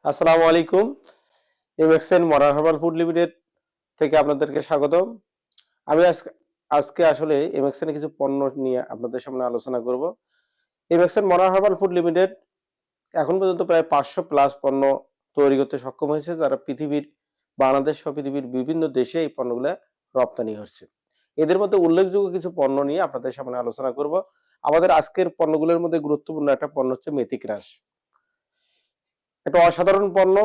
আসসালামু আলাইকুম। MXN modern herbal food limited থেকে আপনাদেরকে স্বাগতম। আমি আজকে আসলে এমএক্সএন এর কিছু পণ্য নিয়ে আপনাদের সামনে আলোচনা করব। MXN modern herbal food limited এখন পর্যন্ত প্রায় 500 প্লাস পণ্য তৈরি করতে সক্ষম হয়েছে, যারা বাংলাদেশ সহ পৃথিবীর বিভিন্ন দেশে এই পণ্যগুলা রপ্তানি হচ্ছে। এদের মধ্যে উল্লেখযোগ্য কিছু পণ্য নিয়ে আপনাদের সামনে আলোচনা করব। আমাদের আজকের পণ্যগুলোর মধ্যে গুরুত্বপূর্ণ একটা পণ্য হচ্ছে মেথি ক্রাশ। একটা অসাধারণ পণ্য।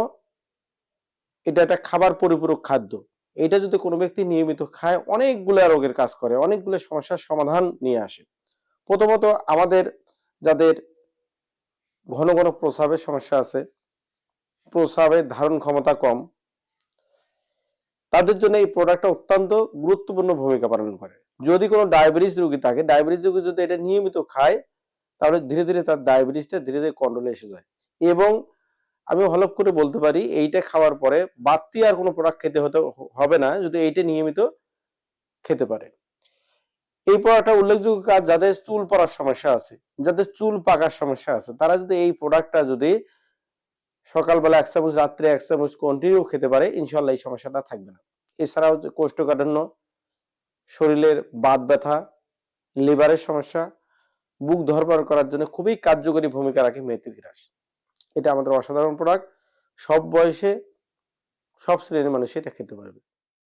এটা একটা খাবার পরিপূরক খাদ্য। এটা যদি কোনো ব্যক্তি নিয়মিত খায় অনেকগুলা রোগের কাজ করে, অনেকগুলো সমস্যার সমাধান নিয়ে আসে। প্রথমত আমাদের যাদের ঘন ঘন প্রস্রাবের সমস্যা আছে, প্রস্রাবের ধারণ ক্ষমতা কম, তাদের জন্য এই প্রোডাক্টটা অত্যন্ত গুরুত্বপূর্ণ ভূমিকা পালন করে। যদি কোনো ডায়াবেটিস রোগী থাকে, ডায়াবেটিস রোগী যদি এটা নিয়মিত খায়, তাহলে ধীরে ধীরে তার ডায়াবেটিসটা ধীরে ধীরে কন্ট্রোলে এসে যায়। এবং আমি হলফ করে বলতে পারি এইটা খাওয়ার পরে বাড়তি আর কোনো প্রোডাক্ট খেতে হবে না, যদি এইটা নিয়মিত খেতে পারে। এই প্রোডাক্টটা উল্লেখযোগ্য কাজ যাদের চুল পড়ার সমস্যা আছে, যাদের চুল পাকার সমস্যা আছে, তারা যদি এই প্রোডাক্টটা যদি সকালবেলা 1 চামচ, রাত্রে 1 চামচ কন্টিনিউ খেতে পারে, ইনশাল্লাহ এই সমস্যাটা থাকবে না। এছাড়াও কোষ্ঠকাঠিন্য, শরীরের বাত ব্যথা, লিভারের সমস্যা, বুক ধড়ফড় করার জন্য খুবই কার্যকরী ভূমিকা রাখে মেথি গ্রাস। এটা আমাদের অসাধারণ প্রোডাক্ট। সব বয়সে সব শ্রেণীর মানুষ এটা খেতে পারবে।